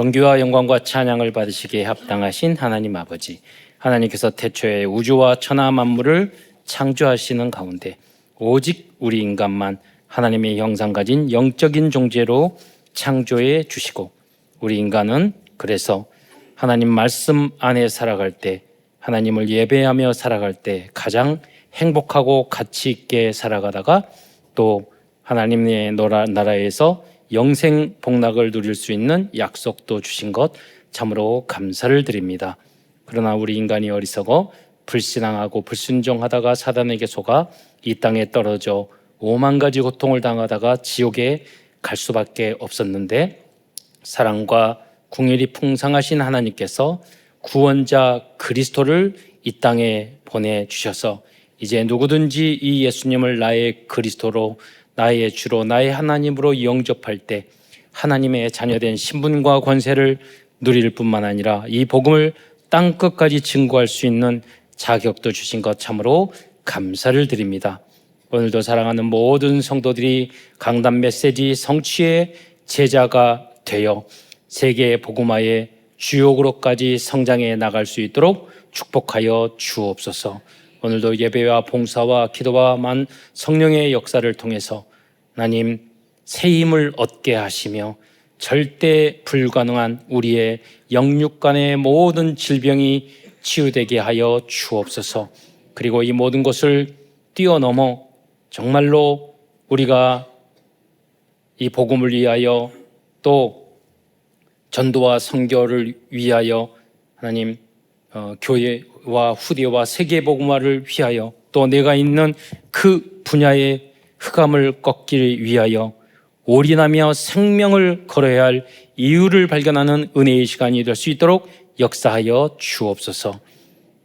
존귀와 영광과 찬양을 받으시기에 합당하신 하나님 아버지, 하나님께서 태초에 우주와 천하 만물을 창조하시는 가운데 오직 우리 인간만 하나님의 형상 가진 영적인 존재로 창조해 주시고, 우리 인간은 그래서 하나님 말씀 안에 살아갈 때, 하나님을 예배하며 살아갈 때 가장 행복하고 가치 있게 살아가다가 또 하나님의 나라에서 영생 복락을 누릴 수 있는 약속도 주신 것 참으로 감사를 드립니다. 그러나 우리 인간이 어리석어 불신앙하고 불순종하다가 사단에게 속아 이 땅에 떨어져 오만 가지 고통을 당하다가 지옥에 갈 수밖에 없었는데, 사랑과 궁율이 풍성하신 하나님께서 구원자 그리스도를 이 땅에 보내주셔서 이제 누구든지 이 예수님을 나의 그리스도로, 나의 주로, 나의 하나님으로 영접할 때 하나님의 자녀된 신분과 권세를 누릴 뿐만 아니라 이 복음을 땅끝까지 증거할 수 있는 자격도 주신 것 참으로 감사를 드립니다. 오늘도 사랑하는 모든 성도들이 강단 메시지 성취의 제자가 되어 세계 복음화의 주역으로까지 성장해 나갈 수 있도록 축복하여 주옵소서. 오늘도 예배와 봉사와 기도와 성령의 역사를 통해서 하나님 새 힘을 얻게 하시며 절대 불가능한 우리의 영육간의 모든 질병이 치유되게 하여 주옵소서. 그리고 이 모든 것을 뛰어넘어 정말로 우리가 이 복음을 위하여 또 전도와 선교를 위하여 하나님 교회와 후대와 세계 복음화를 위하여 또 내가 있는 그 분야의 흑암을 꺾기 위하여 올인하며 생명을 걸어야 할 이유를 발견하는 은혜의 시간이 될 수 있도록 역사하여 주옵소서.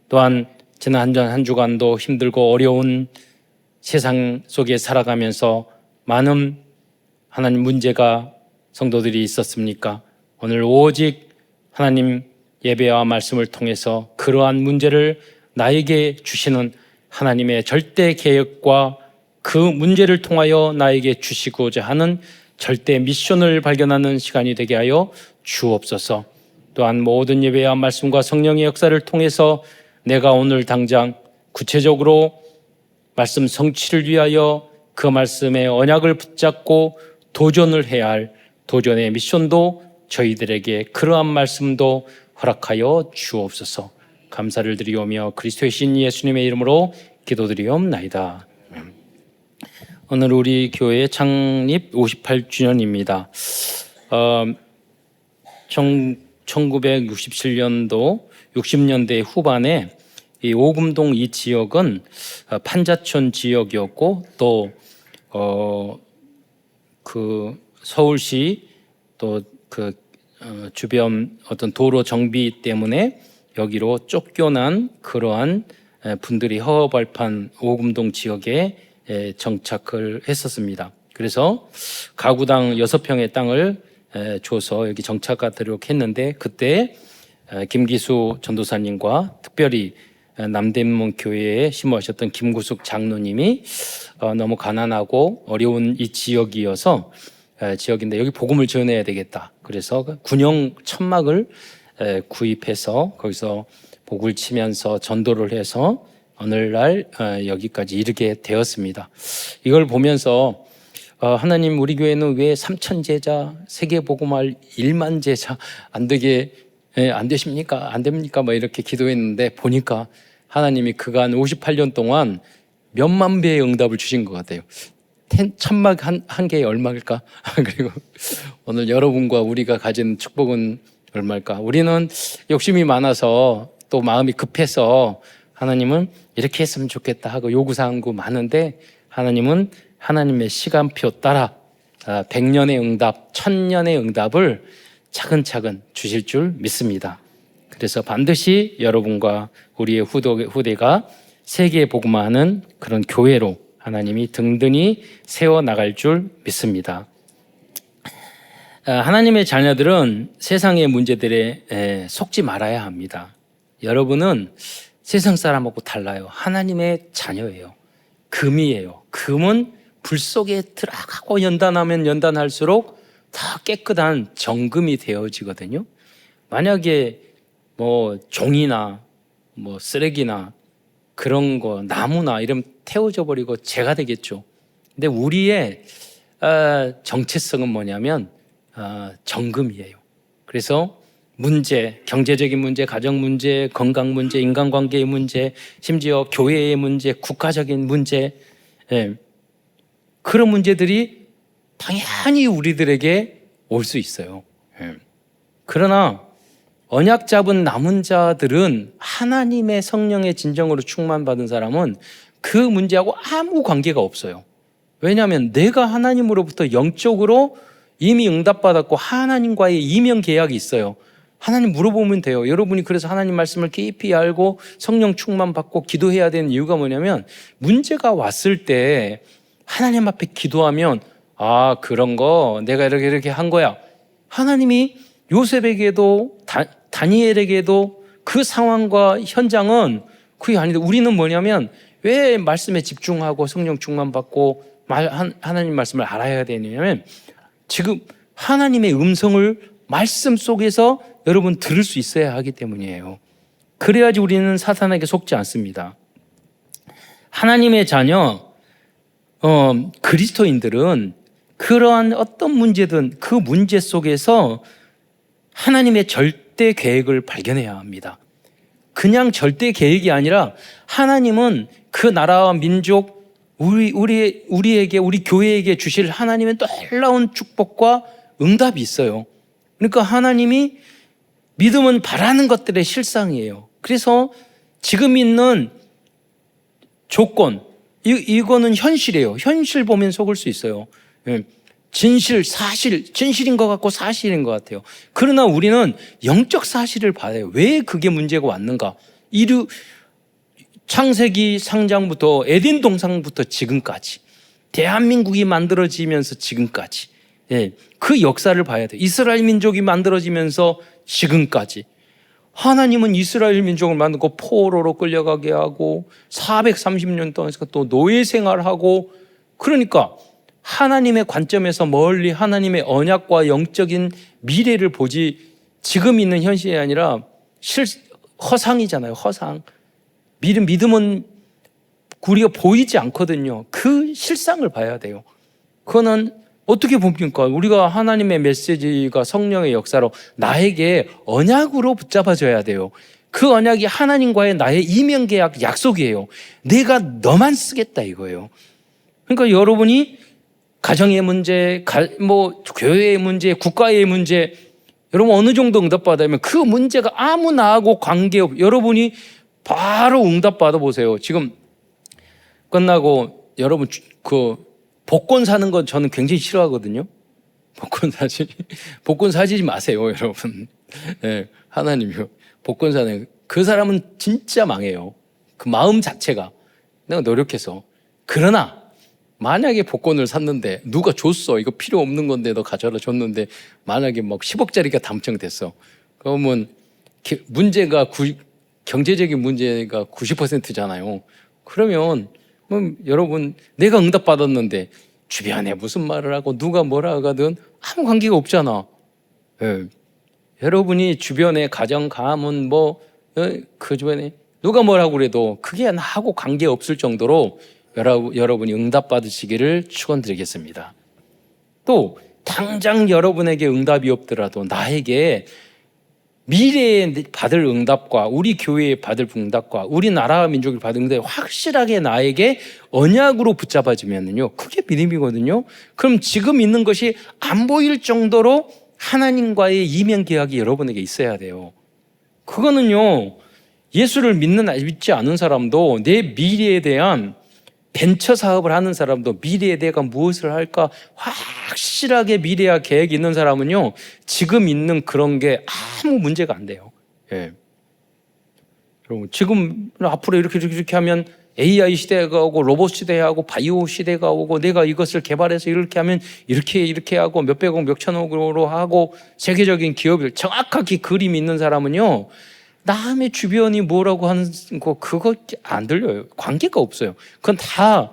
또한 지난 한 주간도 힘들고 어려운 세상 속에 살아가면서 많은 하나님 문제가 성도들이 있었습니까? 오늘 오직 하나님 예배와 말씀을 통해서 그러한 문제를 나에게 주시는 하나님의 절대 계획과 그 문제를 통하여 나에게 주시고자 하는 절대 미션을 발견하는 시간이 되게 하여 주옵소서. 또한 모든 예배와 말씀과 성령의 역사를 통해서 내가 오늘 당장 구체적으로 말씀 성취를 위하여 그 말씀의 언약을 붙잡고 도전을 해야 할 도전의 미션도 저희들에게 그러한 말씀도 허락하여 주옵소서. 감사를 드리오며 그리스도의 신 예수님의 이름으로 기도드리옵나이다. 오늘 우리 교회 창립 58주년입니다. 1967년도 60년대 후반에 이 오금동 이 지역은 판자촌 지역이었고 또 그 서울시 또 그 주변 어떤 도로 정비 때문에 여기로 쫓겨난 그러한 분들이 허허벌판 오금동 지역에 정착을 했었습니다. 그래서 가구당 6평의 땅을 줘서 여기 정착하도록 했는데, 그때 김기수 전도사님과 특별히 남대문 교회에 심어하셨던 김구숙 장로님이 너무 가난하고 어려운 이 지역인데 여기 복음을 전해야 되겠다. 그래서 군용 천막을 구입해서 거기서 복을 치면서 전도를 해서 오늘날 여기까지 이르게 되었습니다. 이걸 보면서 하나님 우리 교회는 왜 3천 제자, 세계 복음할 1만 제자 안 되십니까? 안 됩니까? 뭐 이렇게 기도했는데 보니까 하나님이 그간 58년 동안 몇만 배의 응답을 주신 것 같아요. 천막 한 개에 얼마일까? 그리고 오늘 여러분과 우리가 가진 축복은 얼마일까? 우리는 욕심이 많아서 또 마음이 급해서 하나님은 이렇게 했으면 좋겠다 하고 요구사항도 많은데, 하나님은 하나님의 시간표 따라 100년의 응답, 1000년의 응답을 차근차근 주실 줄 믿습니다. 그래서 반드시 여러분과 우리의 후대가 세계 복음화하는 그런 교회로 하나님이 든든히 세워나갈 줄 믿습니다. 하나님의 자녀들은 세상의 문제들에 속지 말아야 합니다. 여러분은 세상 사람하고 달라요. 하나님의 자녀예요. 금이에요. 금은 불 속에 들어가고 연단하면 연단할수록 다 깨끗한 정금이 되어지거든요. 만약에 뭐 종이나 뭐 쓰레기나 그런 거 나무나 이러면 태워져 버리고 재가 되겠죠. 근데 우리의 정체성은 뭐냐면 정금이에요. 그래서 문제, 경제적인 문제, 가정 문제, 건강 문제, 인간관계의 문제, 심지어 교회의 문제, 국가적인 문제, 그런 문제들이 당연히 우리들에게 올 수 있어요. 그러나 언약 잡은 남은 자들은 하나님의 성령의 진정으로 충만받은 사람은 그 문제하고 아무 관계가 없어요. 왜냐하면 내가 하나님으로부터 영적으로 이미 응답받았고 하나님과의 이면 계약이 있어요. 하나님 물어보면 돼요. 여러분이 그래서 하나님 말씀을 깊이 알고 성령 충만받고 기도해야 되는 이유가 뭐냐면 문제가 왔을 때 하나님 앞에 기도하면 그런 거 내가 이렇게 한 거야. 하나님이 요셉에게도 다니엘에게도 그 상황과 현장은 그게 아닌데 우리는 뭐냐면 왜 말씀에 집중하고 성령 충만받고 하나님 말씀을 알아야 되냐면 지금 하나님의 음성을 말씀 속에서 여러분 들을 수 있어야 하기 때문이에요. 그래야지 우리는 사탄에게 속지 않습니다. 하나님의 자녀 그리스도인들은 그러한 어떤 문제든 그 문제 속에서 하나님의 절대 계획을 발견해야 합니다. 그냥 절대 계획이 아니라 하나님은 그 나라와 민족 우리에게 우리 교회에게 주실 하나님의 놀라운 축복과 응답이 있어요. 그러니까 하나님이 믿음은 바라는 것들의 실상이에요. 그래서 지금 있는 조건 이거는 현실이에요. 현실 보면 속을 수 있어요. 진실, 사실, 진실인 것 같고 사실인 것 같아요. 그러나 우리는 영적 사실을 봐요. 왜 그게 문제가 왔는가? 창세기 상장부터 에덴 동산부터 지금까지 대한민국이 만들어지면서 지금까지 그 역사를 봐야 돼요. 이스라엘 민족이 만들어지면서 지금까지 하나님은 이스라엘 민족을 만들고 포로로 끌려가게 하고 430년 동안 또 노예 생활하고 그러니까 하나님의 관점에서 멀리 하나님의 언약과 영적인 미래를 보지 지금 있는 현실이 아니라 허상이잖아요. 허상. 믿음은 우리가 보이지 않거든요. 그 실상을 봐야 돼요. 그거는 어떻게 봅니까? 우리가 하나님의 메시지가 성령의 역사로 나에게 언약으로 붙잡아줘야 돼요. 그 언약이 하나님과의 나의 이면계약 약속이에요. 내가 너만 쓰겠다 이거예요. 그러니까 여러분이 가정의 문제, 교회의 문제, 국가의 문제, 여러분 어느 정도 응답받으면 그 문제가 아무 나하고 관계없. 여러분이 바로 응답받아 보세요. 지금 끝나고 여러분 복권 사는 건 저는 굉장히 싫어하거든요. 복권 사지 마세요, 여러분. 하나님이요. 복권 사는 그 사람은 진짜 망해요. 그 마음 자체가 내가 노력해서. 그러나 만약에 복권을 샀는데 누가 줬어. 이거 필요 없는 건데 너 가져라 줬는데 만약에 막 10억짜리가 당첨됐어. 그러면 문제가 경제적인 문제가 90%잖아요. 그러면 여러분 내가 응답받았는데 주변에 무슨 말을 하고 누가 뭐라 하든 아무 관계가 없잖아. 여러분이 주변에 가정, 가문 그 주변에 누가 뭐라고 그래도 그게 나하고 관계없을 정도로 여러분이 응답받으시기를 축원드리겠습니다. 또 당장 여러분에게 응답이 없더라도 나에게 미래에 받을 응답과 우리 교회에 받을 응답과 우리나라 민족이 받을 응답이 확실하게 나에게 언약으로 붙잡아지면요 그게 믿음이거든요. 그럼 지금 있는 것이 안 보일 정도로 하나님과의 이면 계약이 여러분에게 있어야 돼요. 그거는요 예수를 믿지 않은 사람도 내 미래에 대한 벤처 사업을 하는 사람도 미래에 내가 무엇을 할까 확실하게 미래와 계획이 있는 사람은요 지금 있는 그런 게 아무 문제가 안 돼요. 여러분 지금 앞으로 이렇게 하면 AI 시대가 오고 로봇 시대가 오고 바이오 시대가 오고 내가 이것을 개발해서 이렇게 하면 이렇게 하고 몇백억 몇천억으로 하고 세계적인 기업을 정확하게 그림이 있는 사람은요 남의 주변이 뭐라고 하는 거 그거 안 들려요. 관계가 없어요. 그건 다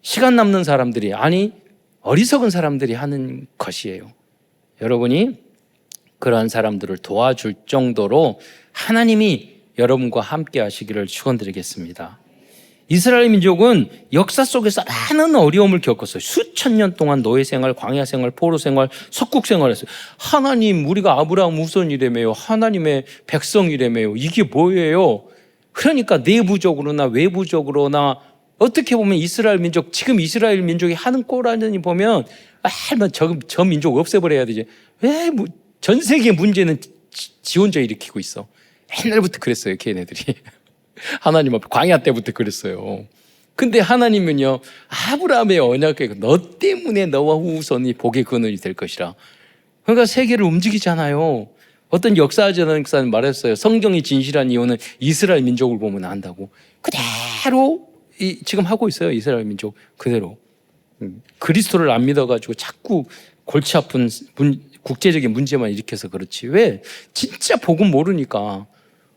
시간 남는 사람들이 어리석은 사람들이 하는 것이에요. 여러분이 그러한 사람들을 도와줄 정도로 하나님이 여러분과 함께 하시기를 축원드리겠습니다. 이스라엘 민족은 역사 속에서 많은 어려움을 겪었어요. 수천 년 동안 노예 생활, 광야 생활, 포로 생활, 석국 생활했어요. 하나님, 우리가 아브라함 후손이라며요. 하나님의 백성이라며요. 이게 뭐예요? 그러니까 내부적으로나 외부적으로나 어떻게 보면 이스라엘 민족, 지금 이스라엘 민족이 하는 꼴하니 보면 저 민족 없애버려야 되지. 왜 전 세계 문제는 지 혼자 일으키고 있어. 옛날부터 그랬어요, 걔네들이. 하나님 앞에 광야 때부터 그랬어요. 근데 하나님은요, 아브라함의 언약에 너 때문에 너와 후손이 복의 근원이 될 것이라. 그러니까 세계를 움직이잖아요. 어떤 역사학자는 말했어요. 성경이 진실한 이유는 이스라엘 민족을 보면 안다고. 그대로 지금 하고 있어요. 이스라엘 민족 그대로. 그리스도를 안 믿어가지고 자꾸 골치 아픈 국제적인 문제만 일으켜서 그렇지. 왜? 진짜 복음 모르니까.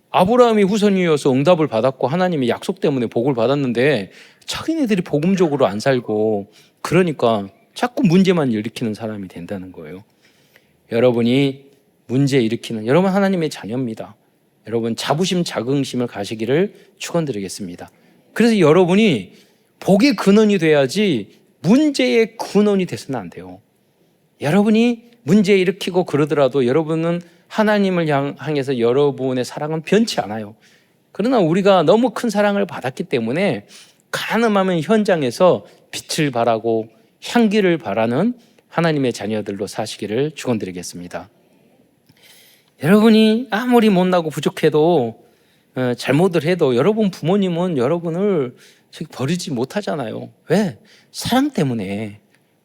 아브라함이 후손이어서 응답을 받았고 하나님의 약속 때문에 복을 받았는데 자기네들이 복음적으로 안 살고 그러니까 자꾸 문제만 일으키는 사람이 된다는 거예요. 여러분이 문제 일으키는, 여러분 하나님의 자녀입니다. 여러분 자부심 자긍심을 가시기를 축원드리겠습니다. 그래서 여러분이 복의 근원이 돼야지 문제의 근원이 돼서는 안 돼요. 여러분이 문제 일으키고 그러더라도 여러분은 하나님을 향해서 여러분의 사랑은 변치 않아요. 그러나 우리가 너무 큰 사랑을 받았기 때문에 가늠하면 현장에서 빛을 발하고 향기를 발하는 하나님의 자녀들로 사시기를 축원드리겠습니다. 여러분이 아무리 못나고 부족해도 잘못을 해도 여러분 부모님은 여러분을 버리지 못하잖아요. 왜? 사랑 때문에.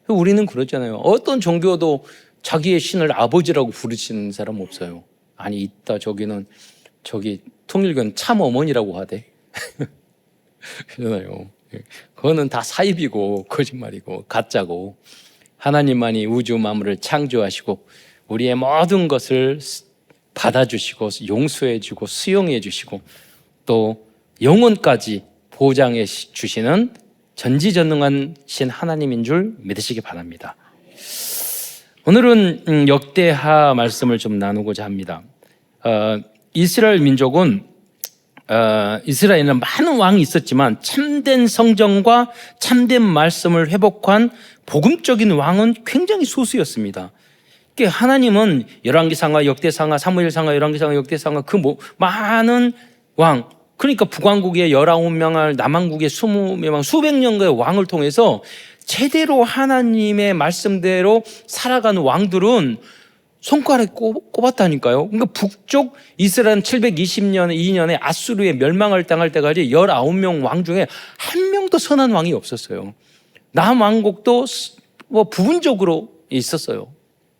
우리는 그러잖아요. 어떤 종교도 자기의 신을 아버지라고 부르시는 사람 없어요. 아니 있다. 저기 통일교는 참 어머니라고 하대. 그러잖아요. 그거는 다 사입이고 거짓말이고 가짜고, 하나님만이 우주 만물을 창조하시고 우리의 모든 것을 받아주시고 용서해주고 수용해주시고 또 영혼까지 보장해 주시는 전지전능한 신 하나님인 줄 믿으시기 바랍니다. 오늘은 역대하 말씀을 좀 나누고자 합니다. 이스라엘 민족은 이스라엘에는 많은 왕이 있었지만 참된 성전과 참된 말씀을 회복한 복음적인 왕은 굉장히 소수였습니다. 하나님은 열왕기상하, 역대상하, 사무엘상하, 열왕기상하, 역대상하 그 많은 왕, 그러니까 북왕국의 19명을 남왕국의 20명, 수백 년의 왕을 통해서 제대로 하나님의 말씀대로 살아가는 왕들은 손가락에 꼽았다니까요. 그러니까 북쪽 이스라엘 720년 2년에 아수르에 멸망을 당할 때까지 19명 왕 중에 한 명도 선한 왕이 없었어요. 남왕국도 부분적으로 있었어요.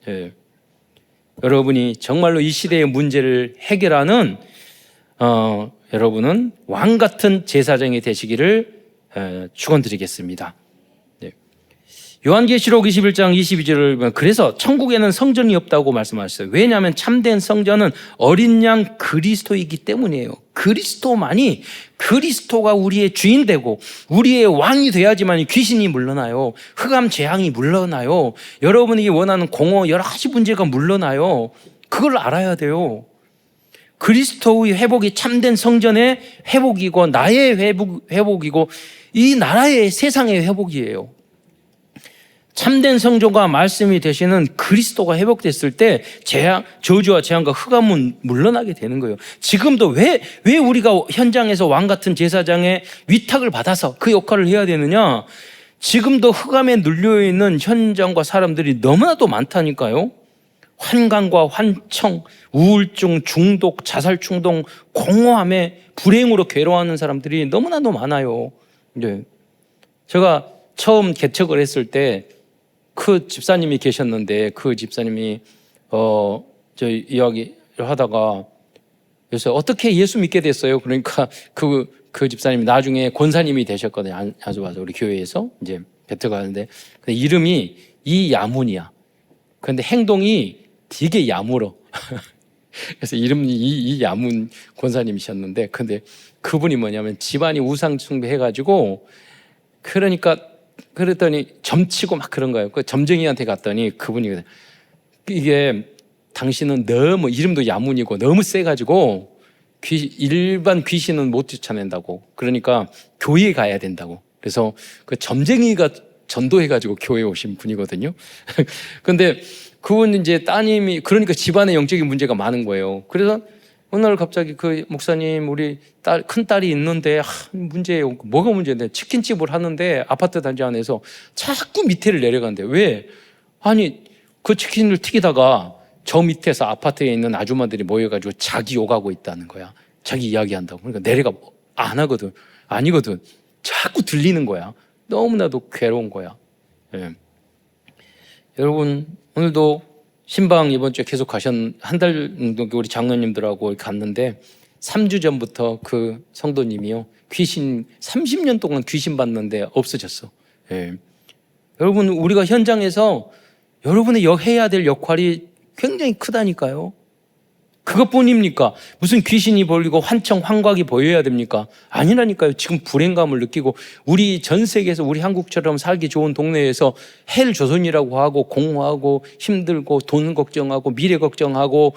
예. 여러분이 정말로 이 시대의 문제를 해결하는 여러분은 왕 같은 제사장이 되시기를 축원드리겠습니다. 네. 요한계시록 21장 22절을 보면 그래서 천국에는 성전이 없다고 말씀하셨어요. 왜냐하면 참된 성전은 어린 양 그리스도이기 때문이에요. 그리스도만이, 그리스도가 우리의 주인 되고 우리의 왕이 돼야지만 귀신이 물러나요. 흑암 재앙이 물러나요. 여러분이 원하는 공허 여러 가지 문제가 물러나요. 그걸 알아야 돼요. 그리스도의 회복이 참된 성전의 회복이고 나의 회복이고 이 나라의 세상의 회복이에요. 참된 성전과 말씀이 되시는 그리스도가 회복됐을 때 저주와 재앙과 흑암은 물러나게 되는 거예요. 지금도 왜 우리가 현장에서 왕 같은 제사장의 위탁을 받아서 그 역할을 해야 되느냐? 지금도 흑암에 눌려있는 현장과 사람들이 너무나도 많다니까요. 환관과 환청, 우울증, 중독, 자살 충동, 공허함에 불행으로 괴로워하는 사람들이 너무나도 많아요. 네. 제가 처음 개척을 했을 때 그 집사님이 계셨는데 그 집사님이 저 이야기를 하다가 그래서 어떻게 예수 믿게 됐어요? 그러니까 그 집사님이 나중에 권사님이 되셨거든요. 아주 우리 교회에서 이제 배틀가는데 이름이 이야문이야. 그런데 행동이 되게 야물어. 그래서 이름이 이야문 권사님이셨는데, 근데 그분이 뭐냐면 집안이 우상 숭배해가지고 그러니까 그랬더니 점치고 막 그런 거예요. 그 점쟁이한테 갔더니 그분이 이게 당신은 너무 이름도 야문이고 너무 세가지고 일반 귀신은 못 쫓아낸다고. 그러니까 교회에 가야 된다고. 그래서 그 점쟁이가 전도해가지고 교회에 오신 분이거든요. 근데 그분 이제 따님이 그러니까 집안에 영적인 문제가 많은 거예요. 그래서 어느 날 갑자기 그 목사님 우리 큰 딸이 있는데 문제예요. 뭐가 문제인데 치킨집을 하는데 아파트 단지 안에서 자꾸 밑에를 내려간대. 왜? 아니 그 치킨을 튀기다가 저 밑에서 아파트에 있는 아줌마들이 모여가지고 자기 욕하고 있다는 거야. 자기 이야기한다고. 그러니까 내려가 안 하거든. 아니거든. 자꾸 들리는 거야. 너무나도 괴로운 거야. 예. 여러분 오늘도 신방 이번 주에 계속 한 달 정도 우리 장로님들하고 갔는데 3주 전부터 그 성도님이요 귀신 30년 동안 귀신 봤는데 없어졌어. 예. 여러분 우리가 현장에서 여러분의 해야 될 역할이 굉장히 크다니까요. 그것뿐입니까? 무슨 귀신이 보이고 환청환각이 보여야 됩니까? 아니라니까요. 지금 불행감을 느끼고 우리 전 세계에서 우리 한국처럼 살기 좋은 동네에서 헬 조선이라고 하고 공허하고 힘들고 돈 걱정하고 미래 걱정하고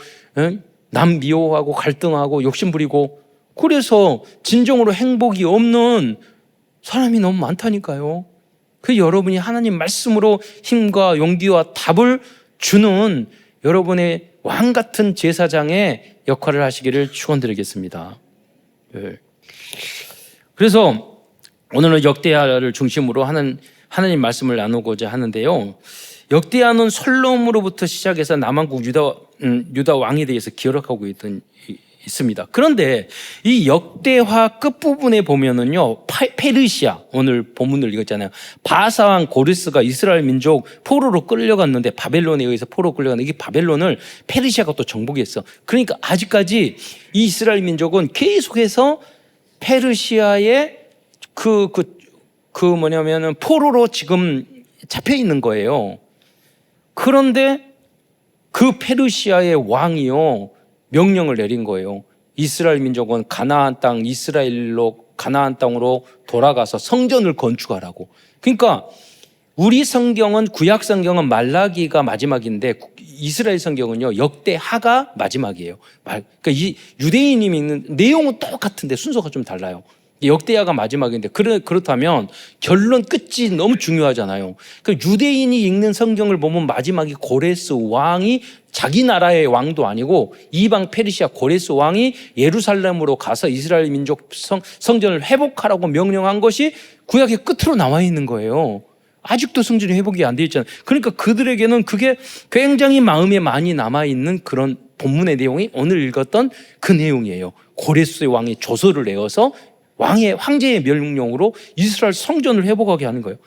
남 미워하고 갈등하고 욕심부리고 그래서 진정으로 행복이 없는 사람이 너무 많다니까요. 그 여러분이 하나님 말씀으로 힘과 용기와 답을 주는 여러분의 왕 같은 제사장의 역할을 하시기를 축원드리겠습니다. 그래서 오늘은 역대하를 중심으로 하나님 말씀을 나누고자 하는데요. 역대하는 솔로몬으로부터 시작해서 남한국 유다 왕에 대해서 기록하고 있습니다. 그런데 이 역대하 끝부분에 보면은요, 페르시아, 오늘 본문을 읽었잖아요. 바사왕 고레스가 이스라엘 민족 포로로 끌려갔는데 바벨론에 의해서 포로로 끌려갔는데 이게 바벨론을 페르시아가 또 정복했어. 그러니까 아직까지 이 이스라엘 민족은 계속해서 페르시아의 뭐냐면은 포로로 지금 잡혀 있는 거예요. 그런데 그 페르시아의 왕이요, 명령을 내린 거예요. 이스라엘 민족은 가나안 땅으로 돌아가서 성전을 건축하라고. 그러니까 우리 성경은 구약 성경은 말라기가 마지막인데 이스라엘 성경은요 역대하가 마지막이에요. 그러니까 이 유대인이 읽는 내용은 똑같은데 순서가 좀 달라요. 역대하가 마지막인데 그렇다면 결론 끝이 너무 중요하잖아요. 그러니까 유대인이 읽는 성경을 보면 마지막이 고레스 왕이 자기 나라의 왕도 아니고 이방 페르시아 고레스 왕이 예루살렘으로 가서 이스라엘 민족 성전을 회복하라고 명령한 것이 구약의 끝으로 나와 있는 거예요. 아직도 성전이 회복이 안 돼 있잖아요. 그러니까 그들에게는 그게 굉장히 마음에 많이 남아있는 그런 본문의 내용이 오늘 읽었던 그 내용이에요. 고레스 왕이 조서를 내어서 황제의 명령으로 이스라엘 성전을 회복하게 하는 거예요.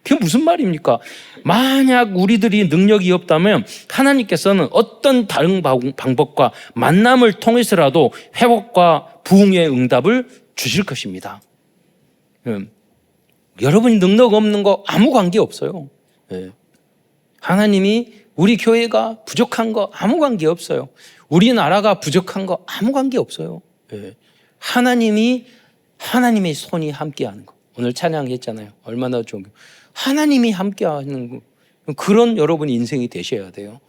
그게 무슨 말입니까? 만약 우리들이 능력이 없다면 하나님께서는 어떤 다른 방법과 만남을 통해서라도 회복과 부흥의 응답을 주실 것입니다. 여러분이 능력 없는 거 아무 관계 없어요. 하나님이 우리 교회가 부족한 거 아무 관계 없어요. 우리나라가 부족한 거 아무 관계 없어요. 하나님의 손이 함께하는 거. 오늘 찬양했잖아요. 얼마나 좋은 거. 하나님이 함께하는 거. 그런 여러분 인생이 되셔야 돼요.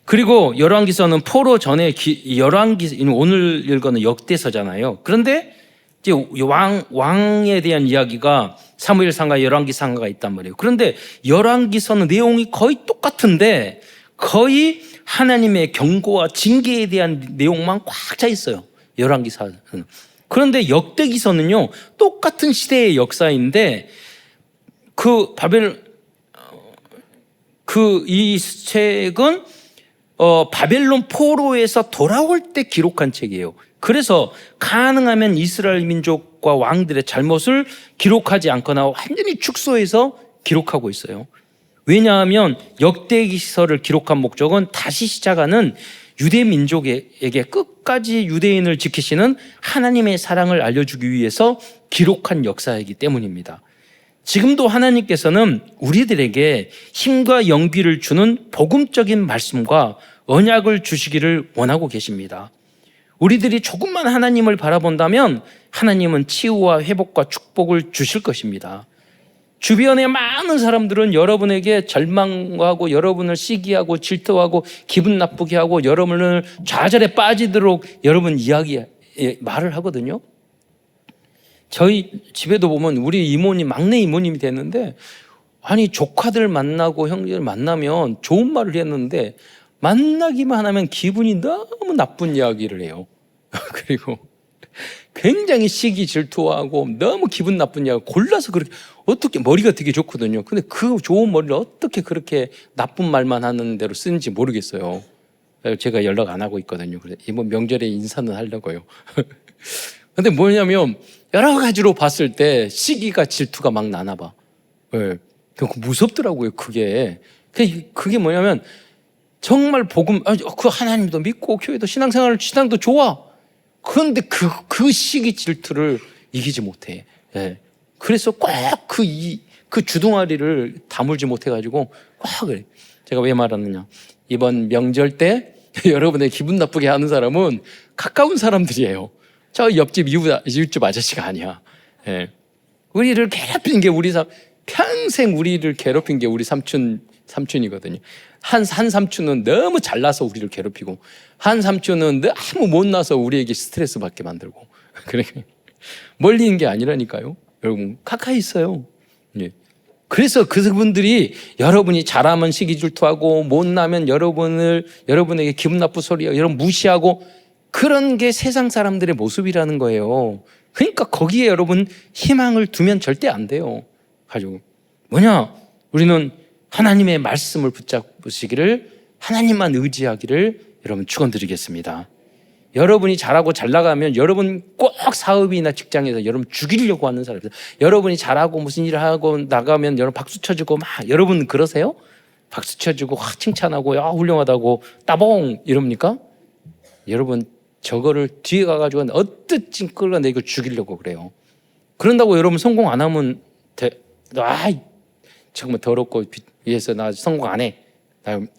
그리고 열왕기서는 포로 전에 오늘 읽어는 역대서잖아요. 그런데 이제 왕에 대한 이야기가 사무엘상과 열왕기상가가 있단 말이에요. 그런데 열왕기서는 내용이 거의 똑같은데 거의 하나님의 경고와 징계에 대한 내용만 꽉 차 있어요. 열왕기서는. 그런데 역대기서는요 똑같은 시대의 역사인데 이 책은 바벨론 포로에서 돌아올 때 기록한 책이에요. 그래서 가능하면 이스라엘 민족과 왕들의 잘못을 기록하지 않거나 완전히 축소해서 기록하고 있어요. 왜냐하면 역대기서를 기록한 목적은 다시 시작하는 유대 민족에게 끝까지 유대인을 지키시는 하나님의 사랑을 알려주기 위해서 기록한 역사이기 때문입니다. 지금도 하나님께서는 우리들에게 힘과 용기를 주는 복음적인 말씀과 언약을 주시기를 원하고 계십니다. 우리들이 조금만 하나님을 바라본다면 하나님은 치유와 회복과 축복을 주실 것입니다. 주변의 많은 사람들은 여러분에게 절망하고 여러분을 시기하고 질투하고 기분 나쁘게 하고 여러분을 좌절에 빠지도록 여러분 말을 하거든요. 저희 집에도 보면 우리 이모님, 막내 이모님이 됐는데, 아니 조카들 만나고 형제들 만나면 좋은 말을 했는데 만나기만 하면 기분이 너무 나쁜 이야기를 해요. 그리고 굉장히 시기 질투하고 너무 기분 나쁜 이야기 골라서 그렇게, 어떻게, 머리가 되게 좋거든요. 근데 그 좋은 머리를 어떻게 그렇게 나쁜 말만 하는 대로 쓰는지 모르겠어요. 제가 연락 안 하고 있거든요. 그래서 이번 명절에 인사는 하려고요. 근데 뭐냐면 여러 가지로 봤을 때 시기가 질투가 막 나나 봐. 네. 무섭더라고요. 그게 뭐냐면 정말 복음, 그 하나님도 믿고 교회도 신앙도 좋아. 그런데 그 시기 질투를 이기지 못해. 네. 그래서 꼭 그 주둥아리를 다물지 못해가지고 꼭 그래. 제가 왜 말하느냐. 이번 명절 때 여러분의 기분 나쁘게 하는 사람은 가까운 사람들이에요. 저 옆집 이웃집 아저씨가 아니야. 네. 우리를 괴롭히는 게 평생 우리를 괴롭힌 게 우리 삼촌이거든요. 한 삼촌은 너무 잘나서 우리를 괴롭히고, 한 삼촌은 너무 못나서 우리에게 스트레스 받게 만들고. 그러니까 멀리 있는 게 아니라니까요. 여러분 가까이 있어요. 예. 그래서 그분들이 여러분이 잘하면 시기 질투하고 못나면 여러분에게 기분 나쁜 소리 여러분 무시하고, 그런 게 세상 사람들의 모습이라는 거예요. 그러니까 거기에 여러분 희망을 두면 절대 안 돼요. 가지고 뭐냐? 우리는 하나님의 말씀을 붙잡으시기를, 하나님만 의지하기를 여러분 축원드리겠습니다. 여러분이 잘하고 잘 나가면 여러분 꼭 사업이나 직장에서 여러분 죽이려고 하는 사람들, 여러분이 잘하고 무슨 일을 하고 나가면 여러분 박수 쳐주고 막, 여러분 그러세요? 박수 쳐주고 칭찬하고 훌륭하다고 따봉 이럽니까? 여러분 저거를 뒤에 가가지고 어떻게 끌어내고 죽이려고 그래요. 그런다고 여러분 성공 안 하면 정말 더럽고 위해서 나 성공 안 해,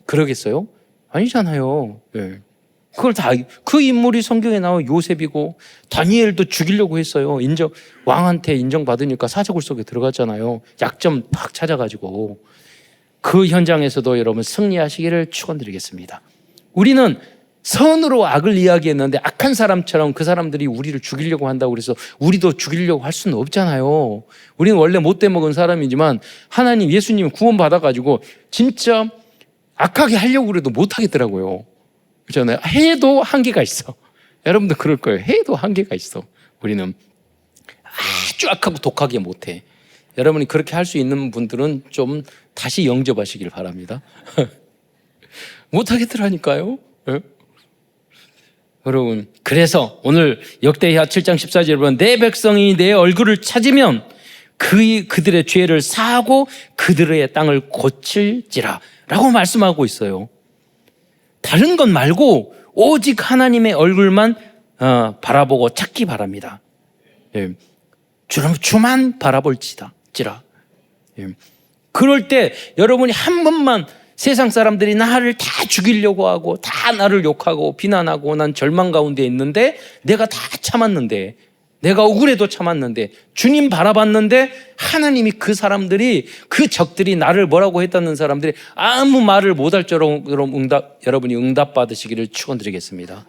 그러겠어요? 아니잖아요. 네. 그걸 그 인물이 성경에 나와 요셉이고, 다니엘도 죽이려고 했어요. 왕한테 인정받으니까 사자굴 속에 들어갔잖아요. 약점 딱 찾아가지고. 그 현장에서도 여러분 승리하시기를 축원드리겠습니다. 우리는 선으로 악을 이야기했는데 악한 사람처럼 그 사람들이 우리를 죽이려고 한다고 그래서 우리도 죽이려고 할 수는 없잖아요. 우리는 원래 못돼 먹은 사람이지만 하나님, 예수님이 구원 받아가지고 진짜 악하게 하려고 그래도 못하겠더라고요. 그렇잖아요. 해도 한계가 있어. 여러분도 그럴 거예요. 해도 한계가 있어. 우리는 아주 악하고 독하게 못해. 여러분이 그렇게 할 수 있는 분들은 좀 다시 영접하시길 바랍니다. 못하겠더라니까요. 네? 여러분, 그래서 오늘 역대하 7장 14절 여러분, 내 백성이 내 얼굴을 찾으면 그들의 죄를 사하고 그들의 땅을 고칠지라 라고 말씀하고 있어요. 다른 것 말고 오직 하나님의 얼굴만 바라보고 찾기 바랍니다. 예. 주만 바라볼지라. 예. 그럴 때 여러분이 한 번만, 세상 사람들이 나를 다 죽이려고 하고 다 나를 욕하고 비난하고 난 절망 가운데 있는데 내가 다 참았는데, 내가 억울해도 참았는데, 주님 바라봤는데 하나님이 그 사람들이, 그 적들이 나를 뭐라고 했다는 사람들이 아무 말을 못할 정도로 여러분이 응답 받으시기를 축원드리겠습니다.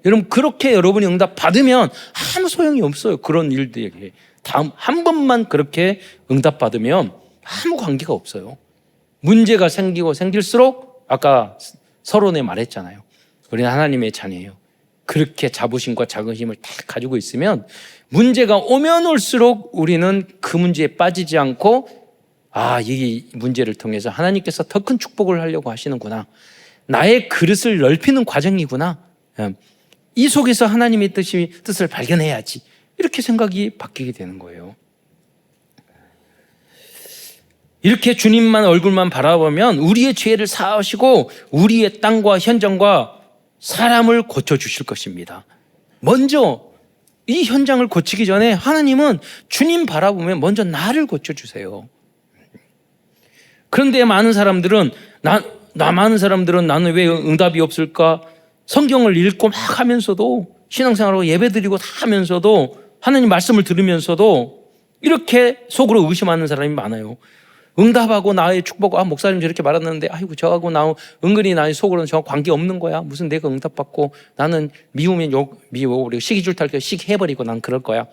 여러분 그렇게 여러분이 응답 받으면 아무 소용이 없어요. 그런 일들에게 한 번만 그렇게 응답 받으면 아무 관계가 없어요. 문제가 생길수록 아까 서론에 말했잖아요. 우리는 하나님의 자녀예요. 그렇게 자부심과 자긍심을 다 가지고 있으면 문제가 오면 올수록 우리는 그 문제에 빠지지 않고, 이 문제를 통해서 하나님께서 더 큰 축복을 하려고 하시는구나, 나의 그릇을 넓히는 과정이구나, 이 속에서 하나님의 뜻을 발견해야지, 이렇게 생각이 바뀌게 되는 거예요. 이렇게 주님만 얼굴만 바라보면 우리의 죄를 사하시고 우리의 땅과 현장과 사람을 고쳐주실 것입니다. 먼저 이 현장을 고치기 전에 하나님은 주님 바라보면 먼저 나를 고쳐주세요. 그런데 많은 사람들은 나는 왜 응답이 없을까? 성경을 읽고 막 하면서도, 신앙생활하고 예배드리고 다 하면서도, 하나님 말씀을 들으면서도 이렇게 속으로 의심하는 사람이 많아요. 응답하고 나의 축복, 목사님 저렇게 말했는데 아이고 저하고 나 은근히 나의 속으로는 저 관계 없는 거야. 무슨 내가 응답받고 나는 미우면 미워, 시기 줄 탈 때 시기해버리고 난 그럴 거야.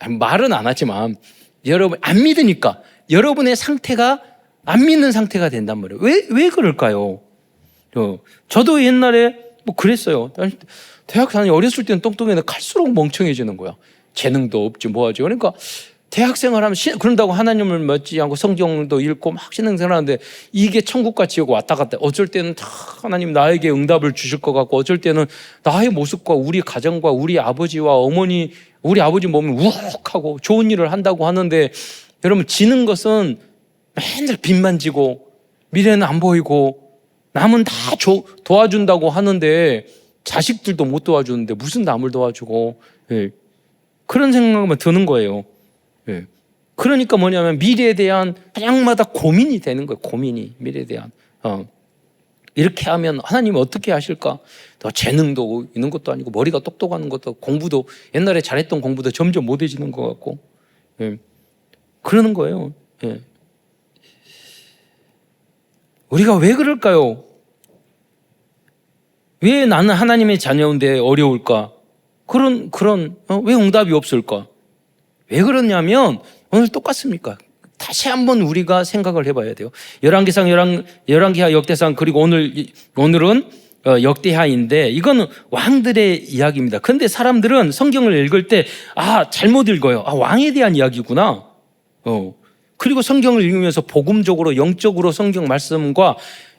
말은 안 하지만 여러분 안 믿으니까 여러분의 상태가 안 믿는 상태가 된단 말이에요. 왜 그럴까요? 저도 옛날에 뭐 그랬어요. 대학 다니 어렸을 때는 똥똥했는데 갈수록 멍청해지는 거야. 재능도 없지 뭐하지. 그러니까 대학생활 하면 그런다고 하나님을 믿지 않고 성경도 읽고 막 신앙생활하는데 이게 천국과 지옥 왔다 갔다. 어쩔 때는 다 하나님 나에게 응답을 주실 것 같고 어쩔 때는 나의 모습과 우리 가정과 우리 아버지와 어머니 우리 아버지 보면 우욱하고 좋은 일을 한다고 하는데 여러분 지는 것은 맨날 빚만 지고 미래는 안 보이고 남은 다 도와준다고 하는데 자식들도 못 도와주는데 무슨 남을 도와주고 그런 생각만 드는 거예요. 그러니까 뭐냐면 미래에 대한 그냥마다 고민이 되는 거예요. 고민이 미래에 대한 이렇게 하면 하나님 어떻게 하실까? 더 재능도 있는 것도 아니고 머리가 똑똑한 것도 공부도 옛날에 잘했던 공부도 점점 못해지는 것 같고 그러는 거예요. 우리가 왜 그럴까요? 왜 나는 하나님의 자녀인데 어려울까? 왜 응답이 없을까? 왜 그러냐면 오늘 똑같습니까? 다시 한번 우리가 생각을 해봐야 돼요. 열왕기상, 열왕기하, 역대상 그리고 오늘은 역대하인데 이거는 왕들의 이야기입니다. 그런데 사람들은 성경을 읽을 때 잘못 읽어요. 왕에 대한 이야기구나. 그리고 성경을 읽으면서 복음적으로 영적으로 성경 말씀과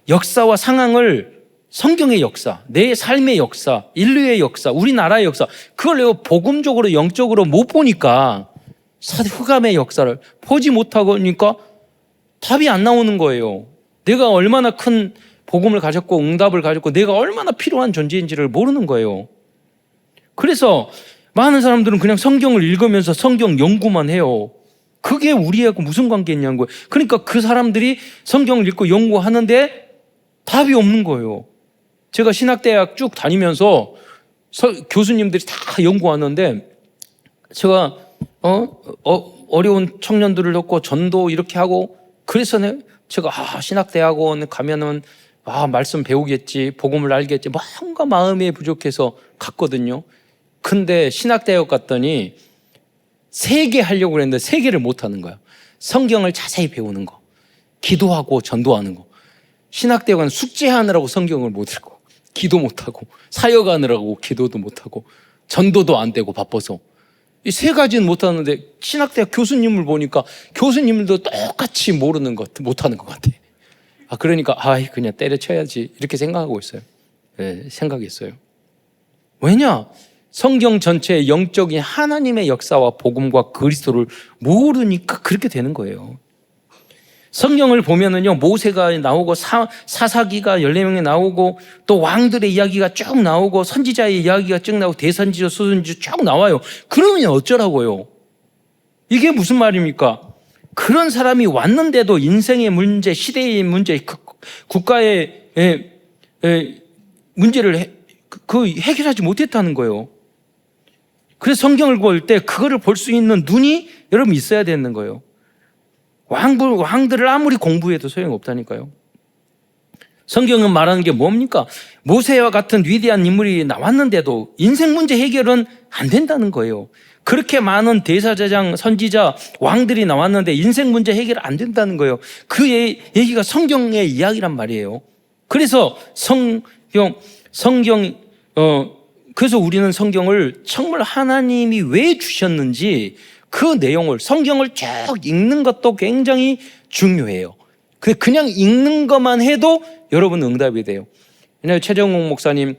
역사와 상황을 성경의 역사, 내 삶의 역사, 인류의 역사, 우리나라의 역사 그걸 내가 복음적으로 영적으로 못 보니까 흑암의 역사를 보지 못하니까 답이 안 나오는 거예요. 내가 얼마나 큰 복음을 가졌고 응답을 가졌고 내가 얼마나 필요한 존재인지를 모르는 거예요. 그래서 많은 사람들은 그냥 성경을 읽으면서 성경 연구만 해요. 그게 우리하고 무슨 관계 있냐는 거예요. 그러니까 그 사람들이 성경을 읽고 연구하는데 답이 없는 거예요. 제가 신학대학 쭉 다니면서 교수님들이 다 연구하는데 제가 어려운 청년들을 놓고 전도 이렇게 하고 그래서 제가 신학대학원 가면은 말씀 배우겠지 복음을 알겠지 뭔가 마음이 부족해서 갔거든요. 근데 신학대학 갔더니 3개 하려고 그랬는데 3개를 못 하는 거야. 성경을 자세히 배우는 거, 기도하고 전도하는 거. 신학대학은 숙제하느라고 성경을 못 읽고 기도 못하고 사역하느라고 기도도 못하고 전도도 안 되고 바빠서 이 3가지는 못하는데 신학대학 교수님을 보니까 교수님들도 똑같이 모르는 것 못하는 것 같아. 그러니까 그냥 때려쳐야지 이렇게 생각하고 있어요. 생각했어요. 왜냐? 성경 전체의 영적인 하나님의 역사와 복음과 그리스도를 모르니까 그렇게 되는 거예요. 성경을 보면은요, 모세가 나오고 사사기가 14명이 나오고 또 왕들의 이야기가 쭉 나오고 선지자의 이야기가 쭉 나오고 대선지자, 소선지자 쭉 나와요. 그러면 어쩌라고요? 이게 무슨 말입니까? 그런 사람이 왔는데도 인생의 문제, 시대의 문제, 국가의 문제를 해결하지 못했다는 거예요. 그래서 성경을 볼 때 그거를 볼 수 있는 눈이 여러분 있어야 되는 거예요. 왕들을 아무리 공부해도 소용없다니까요. 성경은 말하는 게 뭡니까? 모세와 같은 위대한 인물이 나왔는데도 인생 문제 해결은 안 된다는 거예요. 그렇게 많은 대사제장, 선지자, 왕들이 나왔는데 인생 문제 해결 안 된다는 거예요. 그 얘기가 성경의 이야기란 말이에요. 그래서 그래서 우리는 성경을 정말 하나님이 왜 주셨는지 그 내용을 성경을 쭉 읽는 것도 굉장히 중요해요. 그냥 읽는 것만 해도 여러분 응답이 돼요. 옛날에 최정욱 목사님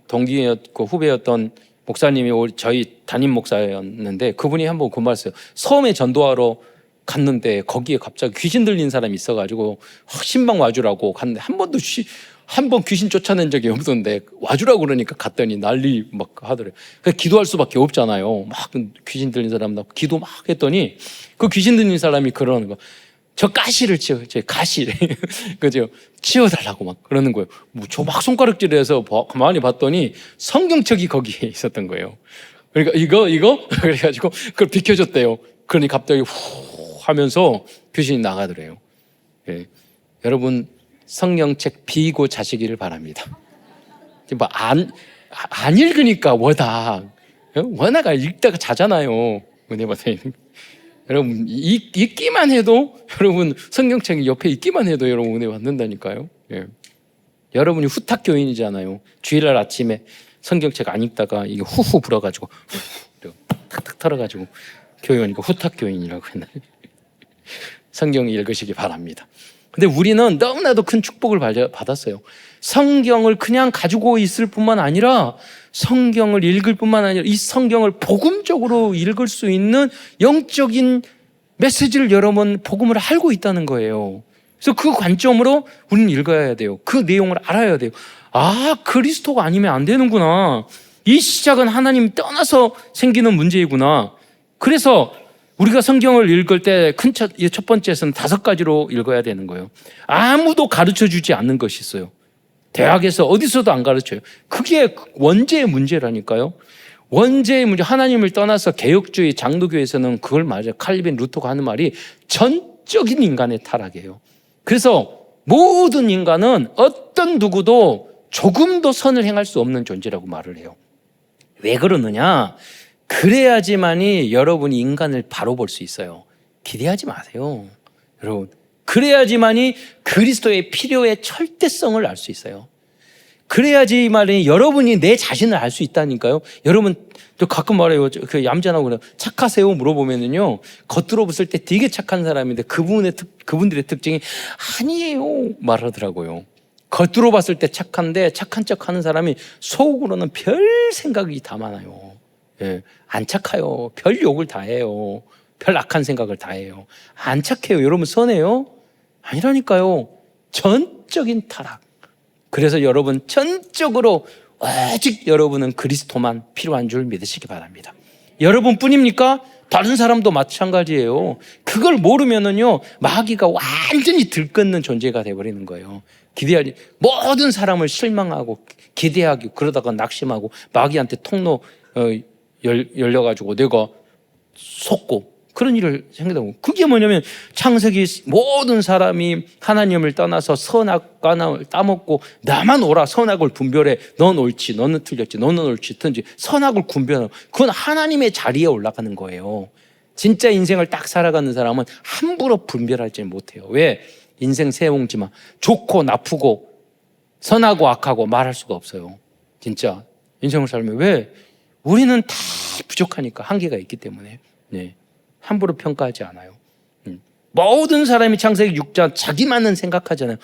동기였고 후배였던 목사님이 저희 담임 목사였는데 그분이 한번 그 말했어요. 섬에 전도하러 갔는데 거기에 갑자기 귀신 들린 사람이 있어가지고 신방 와주라고 갔는데 한 번 귀신 쫓아낸 적이 없었는데 와주라고 그러니까 갔더니 난리 막 하더래요. 기도할 수밖에 없잖아요. 막 귀신 들린 사람 나 기도 막 했더니 그 귀신 들린 사람이 그러는 거. 저 가시를 가시 그죠? 치워달라고 막 그러는 거예요. 저 막 손가락질해서 가만히 봤더니 성경책이 거기에 있었던 거예요. 그러니까 이거 그래가지고 그걸 비켜줬대요. 그러니 갑자기 후 하면서 귀신이 나가더래요. 예. 여러분 성경책 비고 자시기를 바랍니다. 안 읽으니까 워낙 읽다가 자잖아요. 은혜 받아요. 여러분 읽기만 해도 여러분 성경책이 옆에 있기만 해도 여러분 은혜 받는다니까요. 예. 여러분이 후탁 교인이잖아요. 주일날 아침에 성경책 안 읽다가 이게 후후 불어가지고 탁탁 털어가지고 교회 오니까 후탁 교인이라고 했나요? 성경 읽으시기 바랍니다. 근데 우리는 너무나도 큰 축복을 받았어요. 성경을 그냥 가지고 있을 뿐만 아니라 성경을 읽을 뿐만 아니라 이 성경을 복음적으로 읽을 수 있는 영적인 메시지를 여러분 복음을 알고 있다는 거예요. 그래서 그 관점으로 우리는 읽어야 돼요. 그 내용을 알아야 돼요. 아, 그리스도가 아니면 안 되는구나. 이 시작은 하나님 떠나서 생기는 문제이구나. 그래서 우리가 성경을 읽을 때 첫 번째에서는 5가지로 읽어야 되는 거예요. 아무도 가르쳐 주지 않는 것이 있어요. 대학에서 어디서도 안 가르쳐요. 그게 원죄의 문제라니까요. 원죄의 문제, 하나님을 떠나서 개혁주의 장로교에서는 그걸 말해요. 칼빈 루터가 하는 말이 전적인 인간의 타락이에요. 그래서 모든 인간은 어떤 누구도 조금도 선을 행할 수 없는 존재라고 말을 해요. 왜 그러느냐? 그래야지만이 여러분이 인간을 바로 볼 수 있어요. 기대하지 마세요. 여러분, 그래야지만이 그리스도의 필요의 절대성을 알 수 있어요. 그래야지만이 여러분이 내 자신을 알 수 있다니까요. 여러분, 저 가끔 말해요. 그 얌전하고 그래요. 착하세요? 물어보면은요, 겉으로 봤을 때 되게 착한 사람인데 그분들의 특징이 아니에요 말하더라고요. 겉으로 봤을 때 착한데 착한 척 하는 사람이 속으로는 별 생각이 다 많아요. 예, 안 착해요. 별 욕을 다 해요. 별 악한 생각을 다 해요. 안 착해요. 여러분 선해요? 아니라니까요. 전적인 타락. 그래서 여러분 전적으로 오직 여러분은 그리스도만 필요한 줄 믿으시기 바랍니다. 여러분뿐입니까? 다른 사람도 마찬가지예요. 그걸 모르면은요, 마귀가 완전히 들끓는 존재가 돼버리는 거예요. 기대하지, 모든 사람을 실망하고 기대하고 그러다가 낙심하고 마귀한테 통로 열려가지고 내가 속고 그런 일을 생각하고, 그게 뭐냐면 창세기 모든 사람이 하나님을 떠나서 선악과를 따먹고 나만 옳아, 선악을 분별해. 넌 옳지, 너는 틀렸지, 너는 옳지, 틀렸지. 선악을 분별하고 그건 하나님의 자리에 올라가는 거예요. 진짜 인생을 딱 살아가는 사람은 함부로 분별하지 못해요. 왜? 인생 새 봉지만 좋고 나쁘고 선하고 악하고 말할 수가 없어요. 진짜 인생을 살면. 왜? 우리는 다 부족하니까, 한계가 있기 때문에. 네. 함부로 평가하지 않아요. 모든 사람이 창세기 6장 자기만은 생각하잖아요.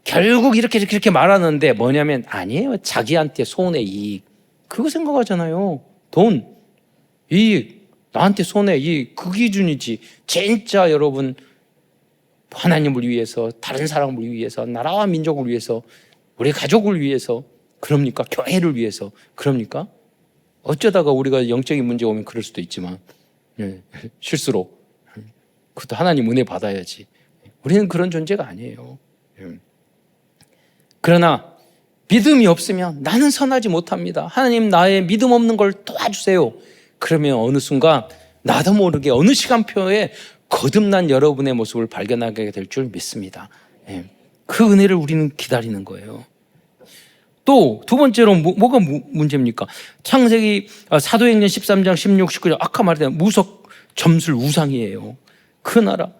결국 이렇게 말하는데 뭐냐면 아니에요. 자기한테 손해, 이익, 그거 생각하잖아요. 돈, 이익, 나한테 손해, 이익, 그 기준이지. 진짜 여러분 하나님을 위해서, 다른 사람을 위해서, 나라와 민족을 위해서, 우리 가족을 위해서 그럽니까? 교회를 위해서 그럽니까? 어쩌다가 우리가 영적인 문제 오면 그럴 수도 있지만, 예, 실수로. 그것도 하나님 은혜 받아야지. 우리는 그런 존재가 아니에요. 예. 그러나 믿음이 없으면 나는 선하지 못합니다. 하나님 나의 믿음 없는 걸 도와주세요. 그러면 어느 순간 나도 모르게 어느 시간표에 거듭난 여러분의 모습을 발견하게 될 줄 믿습니다. 예. 그 은혜를 우리는 기다리는 거예요. 또 두 번째로 뭐가 문제입니까? 창세기 사도행전 13장 16, 19절 아까 말했던 무석 점술 우상이에요. 그 나라.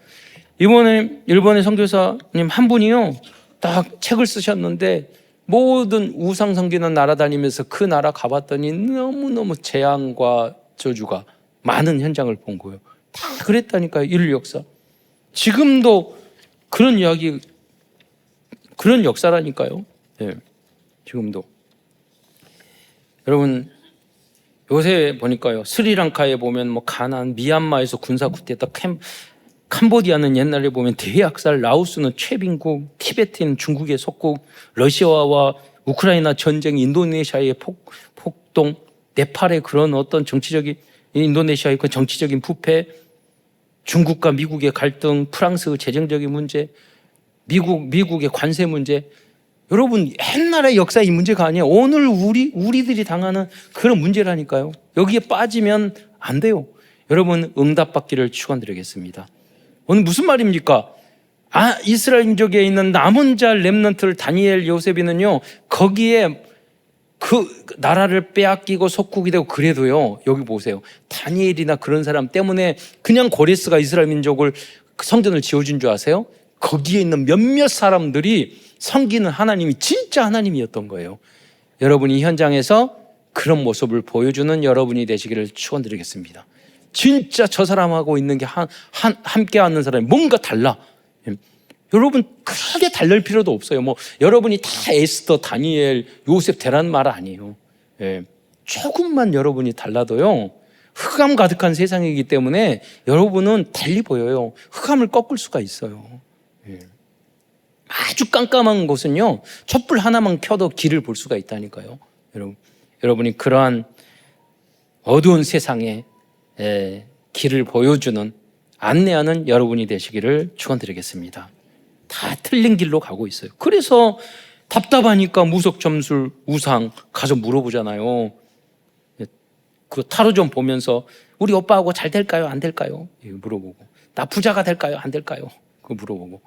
이번에 일본의 선교사님 한 분이요, 딱 책을 쓰셨는데 모든 우상 섬기는 나라 다니면서 그 나라 가봤더니 너무너무 재앙과 저주가 많은 현장을 본 거예요. 다 그랬다니까요. 인류 역사. 지금도 그런 이야기, 그런 역사라니까요. 네. 지금도. 여러분 요새 보니까요, 스리랑카에 보면 뭐 가난, 미얀마에서 군사 쿠데타, 캄보디아는 옛날에 보면 대학살, 라오스는 최빈국, 티베트는 중국의 속국, 러시아와 우크라이나 전쟁, 인도네시아의 폭동, 네팔의 그런 어떤 정치적인, 인도네시아의 그 정치적인 부패, 중국과 미국의 갈등, 프랑스 재정적인 문제, 미국의 관세 문제. 여러분, 옛날의 역사의 문제가 아니에요. 오늘 우리들이 당하는 그런 문제라니까요. 여기에 빠지면 안 돼요. 여러분, 응답받기를 축원드리겠습니다. 오늘 무슨 말입니까? 이스라엘 민족에 있는 남은 자 렘넌트를 다니엘, 요셉이는요, 거기에 그 나라를 빼앗기고 속국이 되고 그래도요, 여기 보세요. 다니엘이나 그런 사람 때문에 그냥 고레스가 이스라엘 민족을 성전을 지어준 줄 아세요? 거기에 있는 몇몇 사람들이 섬기는 하나님이 진짜 하나님이었던 거예요. 여러분이 현장에서 그런 모습을 보여주는 여러분이 되시기를 축원드리겠습니다. 진짜 저 사람하고 있는 게 함께 하는 사람이 뭔가 달라. 여러분, 크게 달랠 필요도 없어요. 여러분이 다 에스더, 다니엘, 요셉 되라는 말 아니에요. 조금만 여러분이 달라도요, 흑암 가득한 세상이기 때문에 여러분은 달리 보여요. 흑암을 꺾을 수가 있어요. 아주 깜깜한 곳은요, 촛불 하나만 켜도 길을 볼 수가 있다니까요. 여러분이 그러한 어두운 세상에 길을 보여주는, 안내하는 여러분이 되시기를 축원드리겠습니다. 다 틀린 길로 가고 있어요. 그래서 답답하니까 무속 점술, 우상 가서 물어보잖아요. 그 타로 좀 보면서 우리 오빠하고 잘 될까요? 안 될까요? 물어보고. 나 부자가 될까요? 안 될까요? 그거 물어보고.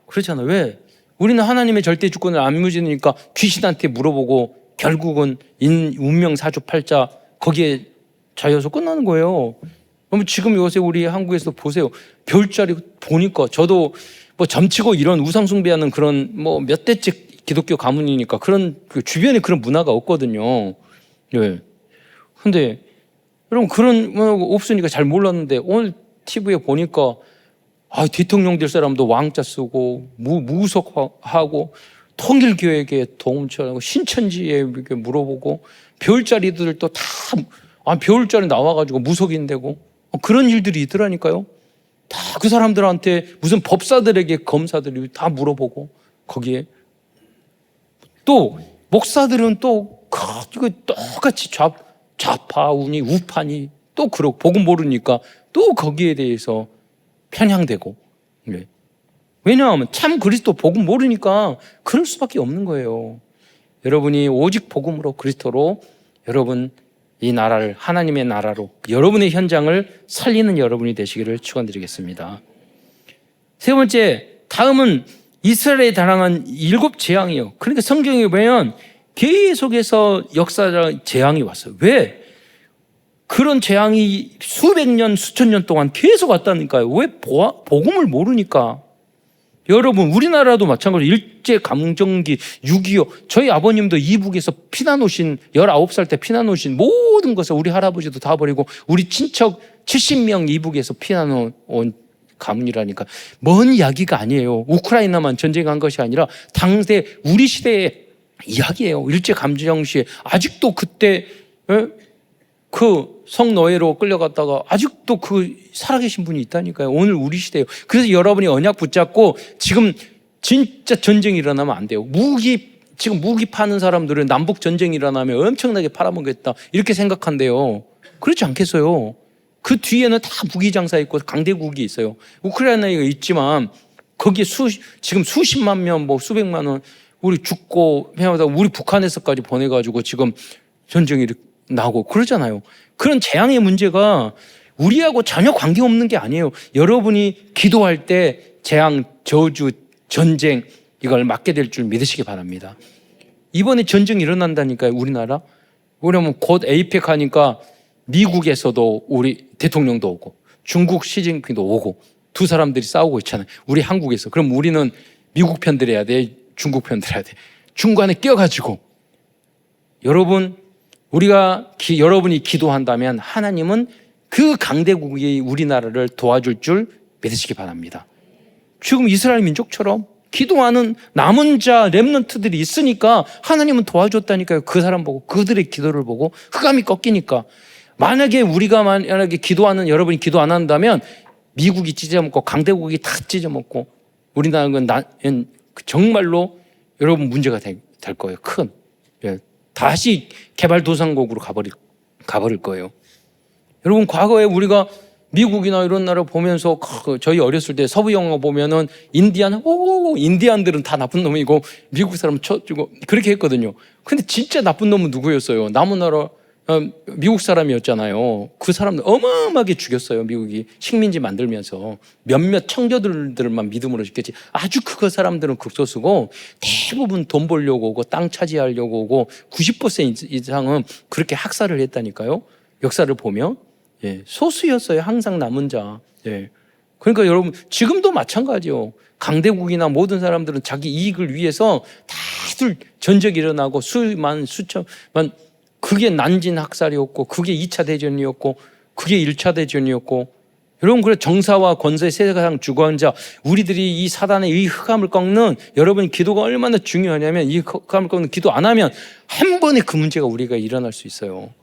그렇잖아요. 왜? 우리는 하나님의 절대 주권을 안 믿으니까 귀신한테 물어보고 결국은 운명 사주팔자 거기에 자여서 끝나는 거예요. 그러면 지금 요새 우리 한국에서 보세요. 별자리 보니까 저도 점치고 이런 우상숭배하는 그런 몇 대째 기독교 가문이니까 그런 주변에 그런 문화가 없거든요. 예. 근데 여러분 그런 문화가 없으니까 잘 몰랐는데 오늘 TV에 보니까 대통령 될 사람도 왕자 쓰고 무속하고 통일교회에 도움처하고 신천지에 이렇게 물어보고 별자리들도 다 별자리 나와가지고 무속인되고 그런 일들이 있더라니까요. 다 그 사람들한테 무슨 법사들에게 검사들이 다 물어보고 거기에 또 목사들은 또 똑같이 좌파우니 우파니 또 그러고 복음 모르니까 또 거기에 대해서 편향되고. 왜냐하면 참 그리스도 복음 모르니까 그럴 수밖에 없는 거예요. 여러분이 오직 복음으로 그리스도로 여러분 이 나라를 하나님의 나라로 여러분의 현장을 살리는 여러분이 되시기를 축원드리겠습니다. 세 번째, 다음은 이스라엘에 달한 7 재앙이에요. 그러니까 성경에 보면 계속해서 역사적 재앙이 왔어요. 왜? 그런 재앙이 수백 년, 수천 년 동안 계속 왔다니까요. 왜? 복음을 모르니까. 여러분, 우리나라도 마찬가지로 일제강점기, 6.25 저희 아버님도 이북에서 피난 오신 19살 때 피난 오신 모든 것을 우리 할아버지도 다 버리고 우리 친척 70명 이북에서 피난 온 가문이라니까 먼 이야기가 아니에요. 우크라이나만 전쟁한 것이 아니라 당대 우리 시대의 이야기예요. 일제감정시에 아직도 그때 그 성노예로 끌려갔다가 아직도 그 살아계신 분이 있다니까요. 오늘 우리 시대예요. 그래서 여러분이 언약 붙잡고 지금 진짜 전쟁이 일어나면 안 돼요. 지금 무기 파는 사람들은 남북 전쟁이 일어나면 엄청나게 팔아먹겠다 이렇게 생각한대요. 그렇지 않겠어요. 그 뒤에는 다 무기 장사 있고 강대국이 있어요. 우크라이나가 있지만 거기에 지금 수십만 명, 수백만 원 우리 죽고 해마다 우리 북한에서까지 보내가지고 지금 전쟁이 나고 그러잖아요. 그런 재앙의 문제가 우리하고 전혀 관계없는 게 아니에요. 여러분이 기도할 때 재앙, 저주, 전쟁 이걸 막게 될 줄 믿으시기 바랍니다. 이번에 전쟁이 일어난다니까요. 우리나라. 왜냐면 곧 에이펙 하니까 미국에서도 우리 대통령도 오고 중국 시진핑도 오고 두 사람들이 싸우고 있잖아요. 우리 한국에서. 그럼 우리는 미국 편 들어야 돼? 중국 편 들어야 돼? 중간에 껴가지고 여러분 여러분이 기도한다면 하나님은 그 강대국이 우리나라를 도와줄 줄 믿으시기 바랍니다. 지금 이스라엘 민족처럼 기도하는 남은 자 렘넌트들이 있으니까 하나님은 도와줬다니까요. 그 사람 보고 그들의 기도를 보고 흑암이 꺾이니까. 만약에 기도하는 여러분이 기도 안 한다면 미국이 찢어먹고 강대국이 다 찢어먹고 우리나라는 정말로 여러분 문제가 될 거예요. 큰. 다시 개발도상국으로 가버릴 거예요. 여러분 과거에 우리가 미국이나 이런 나라 보면서 저희 어렸을 때 서부 영화 보면은 인디안들은 다 나쁜 놈이고 미국 사람은 쳐주고 그렇게 했거든요. 근데 진짜 나쁜 놈은 누구였어요? 남은 나라 미국 사람이었잖아요. 그 사람들 어마어마하게 죽였어요. 미국이 식민지 만들면서 몇몇 청교들만 믿음으로 죽였지. 아주 그 사람들은 극소수고 대부분 돈 벌려고 오고 땅 차지하려고 오고 90% 이상은 그렇게 학살을 했다니까요. 역사를 보면 소수였어요. 항상 남은 자. 그러니까 여러분 지금도 마찬가지요. 강대국이나 모든 사람들은 자기 이익을 위해서 다들 전쟁이 일어나고 수천만 그게 난진 학살이었고 그게 2차 대전이었고 그게 1차 대전이었고 여러분 그래 정사와 권세 세상 주관자 우리들이 이 사단의 이 흑암을 꺾는 여러분 기도가 얼마나 중요하냐면 이 흑암을 꺾는 기도 안 하면 한 번에 그 문제가 우리가 일어날 수 있어요.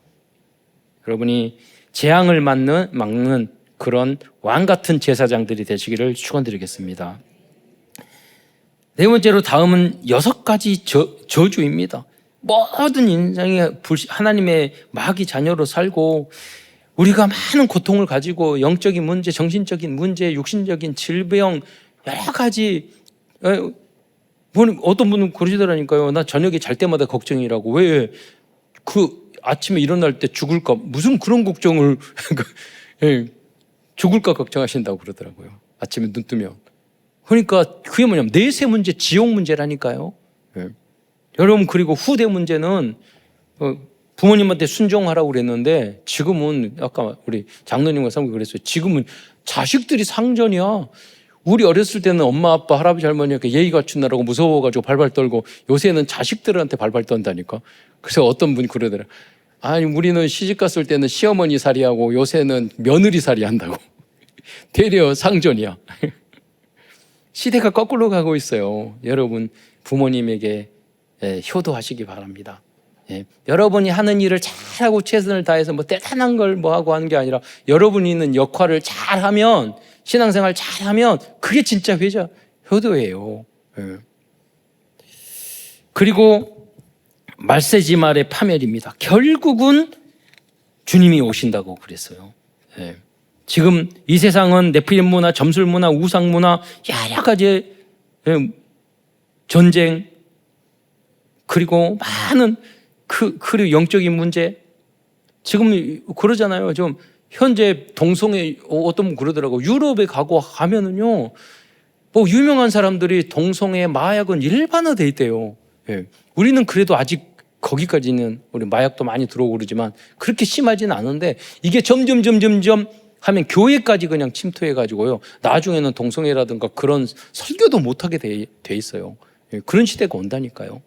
여러분이 재앙을 막는 그런 왕 같은 제사장들이 되시기를 축원드리겠습니다. 네 번째로 다음은 6가지 저주입니다. 모든 인생이 하나님의 마귀 자녀로 살고 우리가 많은 고통을 가지고 영적인 문제, 정신적인 문제, 육신적인 질병 여러 가지 어떤 분은 그러시더라니까요. 나 저녁에 잘 때마다 걱정이라고. 왜? 아침에 일어날 때 죽을까? 무슨 그런 걱정을 죽을까 걱정하신다고 그러더라고요. 아침에 눈 뜨면. 그러니까 그게 뭐냐면 내세 문제, 지옥 문제라니까요. 여러분 그리고 후대 문제는 부모님한테 순종하라고 그랬는데 지금은 아까 우리 장로님과 사모님 그랬어요. 지금은 자식들이 상전이야. 우리 어렸을 때는 엄마 아빠 할아버지 할머니가 예의 갖춘다라고 무서워가지고 발발 떨고 요새는 자식들한테 발발 떤다니까. 그래서 어떤 분이 그러더라. 아니 우리는 시집 갔을 때는 시어머니 살이하고 요새는 며느리 살이 한다고. 되려 상전이야. 시대가 거꾸로 가고 있어요. 여러분 부모님에게 효도하시기 바랍니다. 여러분이 하는 일을 잘하고 최선을 다해서 뭐 대단한 걸 뭐 하고 하는 게 아니라 여러분이 있는 역할을 잘하면 신앙생활 잘하면 그게 진짜 효도예요. 그리고 말세지말의 파멸입니다. 결국은 주님이 오신다고 그랬어요. 지금 이 세상은 네피림 문화, 점술 문화, 우상 문화 여러 가지 전쟁 그리고 많은 그리고 영적인 문제 지금 그러잖아요. 좀 현재 동성애 어떤 분 그러더라고요. 유럽에 가면은요 뭐 유명한 사람들이 동성애 마약은 일반화돼 있대요. 우리는 그래도 아직 거기까지는 우리 마약도 많이 들어오고 그러지만 그렇게 심하지는 않은데 이게 점점 하면 교회까지 그냥 침투해가지고요. 나중에는 동성애라든가 그런 설교도 못하게 돼 있어요. 그런 시대가 온다니까요.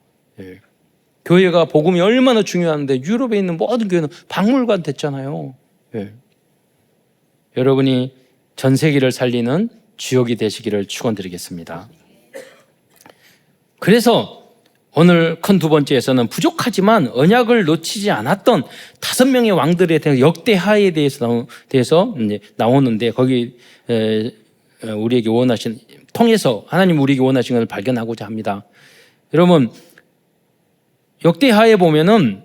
교회가 복음이 얼마나 중요한데 유럽에 있는 모든 교회는 박물관 됐잖아요. 여러분이 전 세계를 살리는 주역이 되시기를 축원드리겠습니다. 그래서 오늘 큰 두 번째에서는 부족하지만 언약을 놓치지 않았던 5명의 왕들에 대한 역대하에 대해서 이제 나오는데 거기 우리에게 통해서 하나님 우리에게 원하시는 것을 발견하고자 합니다. 여러분 역대하에 보면은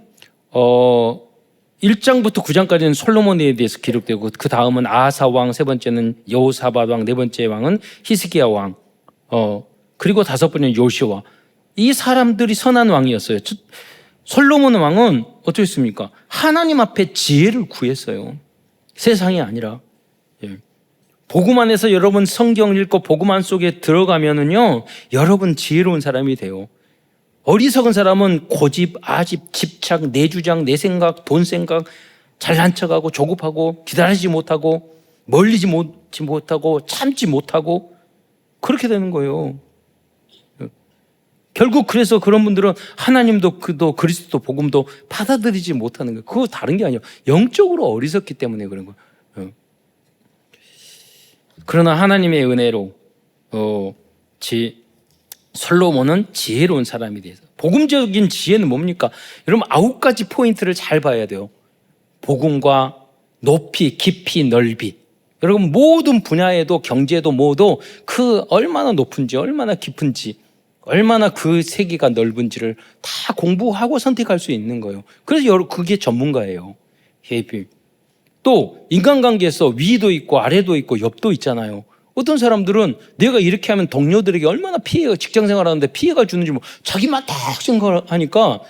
1장부터 9장까지는 솔로몬에 대해서 기록되고 그 다음은 아하사 왕, 세 번째는 여호사밧 왕, 네 번째 왕은 히스기야 왕, 그리고 다섯 번째는 요시와. 이 사람들이 선한 왕이었어요. 솔로몬 왕은 어떻습니까? 하나님 앞에 지혜를 구했어요. 세상이 아니라. 복음 안에서 여러분 성경 읽고 복음 안 속에 들어가면은요, 여러분 지혜로운 사람이 돼요. 어리석은 사람은 고집, 아집, 집착, 내 주장, 내 생각, 돈 생각, 잘난 척하고 조급하고 기다리지 못하고 멀리지 못하고 참지 못하고 그렇게 되는 거예요. 결국 그래서 그런 분들은 하나님도 그리스도 복음도 받아들이지 못하는 거예요. 그거 다른 게 아니에요. 영적으로 어리석기 때문에 그런 거예요. 그러나 하나님의 은혜로 솔로몬은 지혜로운 사람이 돼서 복음적인 지혜는 뭡니까? 여러분 9가지 포인트를 잘 봐야 돼요. 복음과 높이, 깊이, 넓이. 여러분 모든 분야에도 경제도 뭐도 그 얼마나 높은지 얼마나 깊은지 얼마나 그 세계가 넓은지를 다 공부하고 선택할 수 있는 거예요. 그래서 그게 전문가예요. 또 인간관계에서 위도 있고 아래도 있고 옆도 있잖아요. 어떤 사람들은 내가 이렇게 하면 동료들에게 얼마나 피해가, 직장 생활하는데 피해가 주는지 뭐 자기만 딱 생각하니까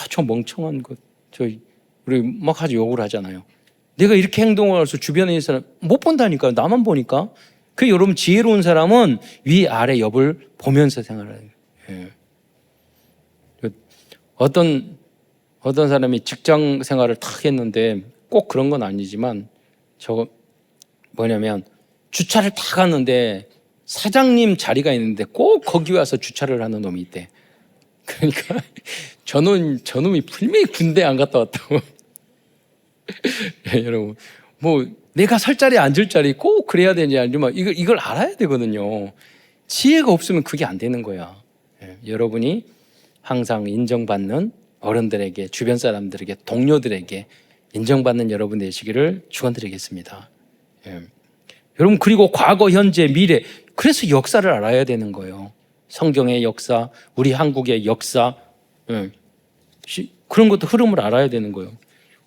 저 멍청한 것, 우리 막 아주 욕을 하잖아요. 내가 이렇게 행동을 해서 주변에 있는 사람 못 본다니까요. 나만 보니까. 그 여러분 지혜로운 사람은 위 아래 옆을 보면서 생활하는 거예요. 어떤 사람이 직장 생활을 탁 했는데 꼭 그런 건 아니지만 저거 뭐냐면 주차를 탁 하는데 사장님 자리가 있는데 꼭 거기 와서 주차를 하는 놈이 있대. 그러니까 저놈이 분명히 군대 안 갔다 왔다고. 여러분 뭐 내가 설 자리에 앉을 자리 꼭 그래야 되는지 아니면 이걸 알아야 되거든요. 지혜가 없으면 그게 안 되는 거야. 여러분이 항상 인정받는 어른들에게, 주변 사람들에게, 동료들에게 인정받는 여러분 되시기를 축원드리겠습니다. 여러분 그리고 과거, 현재, 미래, 그래서 역사를 알아야 되는 거예요. 성경의 역사, 우리 한국의 역사, 그런 것도 흐름을 알아야 되는 거예요.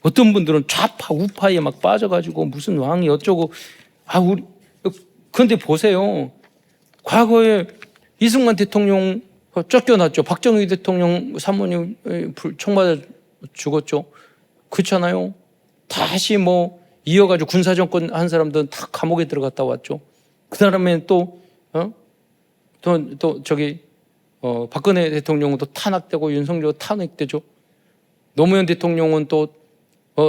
어떤 분들은 좌파 우파에 막 빠져가지고 무슨 왕이 어쩌고 그런데 보세요. 과거에 이승만 대통령 쫓겨났죠. 박정희 대통령 사모님 총 맞아 죽었죠. 그렇잖아요. 다시 뭐 이어가지고 군사정권 한 사람들은 다 감옥에 들어갔다 왔죠. 그 다음에 또 박근혜 대통령은 또 탄핵되고 윤석열 탄핵되죠. 노무현 대통령은 또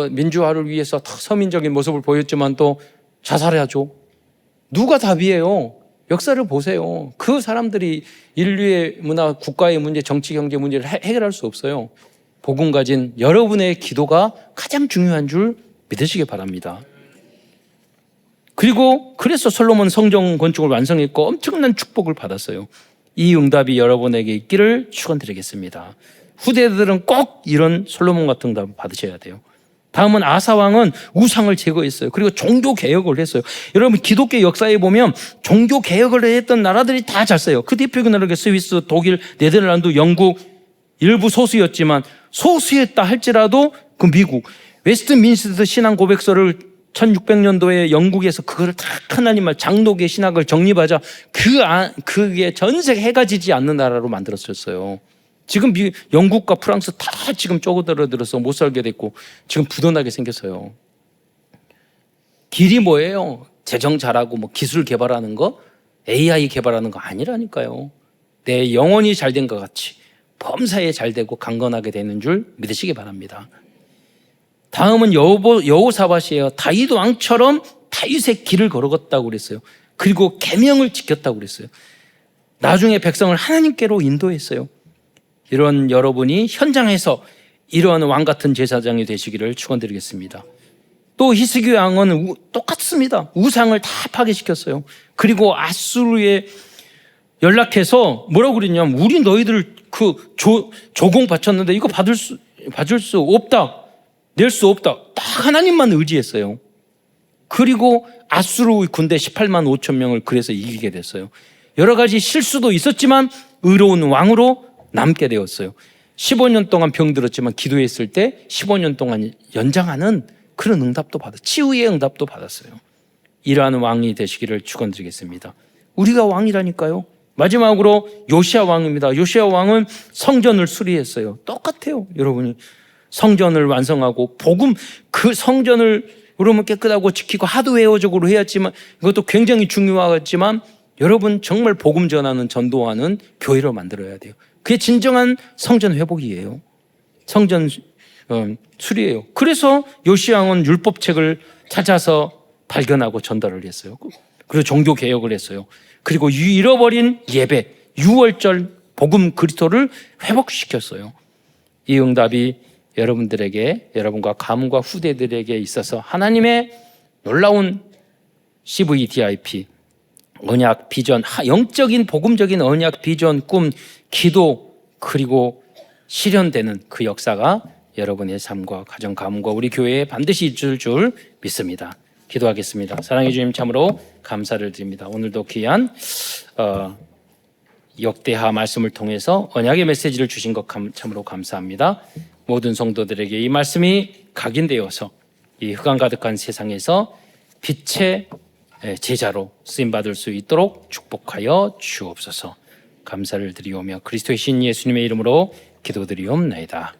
민주화를 위해서 서민적인 모습을 보였지만 또 자살하죠. 누가 답이에요? 역사를 보세요. 그 사람들이 인류의 문화, 국가의 문제, 정치, 경제 문제를 해결할 수 없어요. 복음 가진 여러분의 기도가 가장 중요한 줄 믿으시기 바랍니다. 그리고 그래서 솔로몬 성전 건축을 완성했고 엄청난 축복을 받았어요. 이 응답이 여러분에게 있기를 축원드리겠습니다. 후대들은 꼭 이런 솔로몬 같은 응답을 받으셔야 돼요. 다음은 아사 왕은 우상을 제거했어요. 그리고 종교 개혁을 했어요. 여러분 기독교 역사에 보면 종교 개혁을 했던 나라들이 다 잘 써요. 그 대표적인 나라가 스위스, 독일, 네덜란드, 영국, 일부 소수였지만 소수였다 할지라도 그 미국 웨스트민스터 신앙 고백서를 1600년도에 영국에서 그거를 다 하나님의 장로계 신학을 정립하자 그게 전 세계 해가 지지 않는 나라로 만들었었어요. 지금 영국과 프랑스 다 지금 쪼그들어들어서 못 살게 됐고 지금 부도나게 생겼어요. 길이 뭐예요? 재정 잘하고 뭐 기술 개발하는 거, AI 개발하는 거 아니라니까요. 내 영혼이 잘된 것 같이 범사에 잘되고 강건하게 되는 줄 믿으시기 바랍니다. 다음은 여호사밧이에요. 다윗 왕처럼 다윗의 길을 걸어갔다고 그랬어요. 그리고 계명을 지켰다고 그랬어요. 나중에 백성을 하나님께로 인도했어요. 이런 여러분이 현장에서 이러한 왕 같은 제사장이 되시기를 축원드리겠습니다. 또 히스기 왕은 똑같습니다. 우상을 다 파괴시켰어요. 그리고 아수르에 연락해서 뭐라고 그랬냐면 우리 너희들 그 조공 바쳤는데 이거 받을 수 없다. 낼 수 없다. 딱 하나님만 의지했어요. 그리고 아수르 군대 18만 5천 명을 그래서 이기게 됐어요. 여러 가지 실수도 있었지만 의로운 왕으로 남게 되었어요. 15년 동안 병들었지만 기도했을 때 15년 동안 연장하는 그런 응답도 치유의 응답도 받았어요. 이러한 왕이 되시기를 축원드리겠습니다. 우리가 왕이라니까요. 마지막으로 요시야 왕입니다. 요시야 왕은 성전을 수리했어요. 똑같아요. 여러분이 성전을 완성하고 복음 그 성전을 여러분 깨끗하고 지키고 하드웨어적으로 해야지만 이것도 굉장히 중요하지만 여러분 정말 복음 전하는 전도하는 교회를 만들어야 돼요. 그게 진정한 성전 회복이에요. 성전 수리예요. 그래서 요시야 왕은 율법책을 찾아서 발견하고 전달을 했어요. 그리고 종교 개혁을 했어요. 그리고 잃어버린 예배, 유월절 복음 그리스도를 회복시켰어요. 이 응답이 여러분들에게, 여러분과 가문과 후대들에게 있어서 하나님의 놀라운 CVDIP 언약, 비전, 영적인 복음적인 언약, 비전, 꿈, 기도 그리고 실현되는 그 역사가 여러분의 삶과 가정, 가문과 우리 교회에 반드시 있을 줄 믿습니다. 기도하겠습니다. 사랑해 주님 참으로 감사를 드립니다. 오늘도 귀한 역대하 말씀을 통해서 언약의 메시지를 주신 것 참으로 감사합니다. 모든 성도들에게 이 말씀이 각인되어서 이 흑암 가득한 세상에서 빛의 제자로 쓰임 받을 수 있도록 축복하여 주옵소서. 감사를 드리오며 그리스도의 신 예수님의 이름으로 기도드리옵나이다.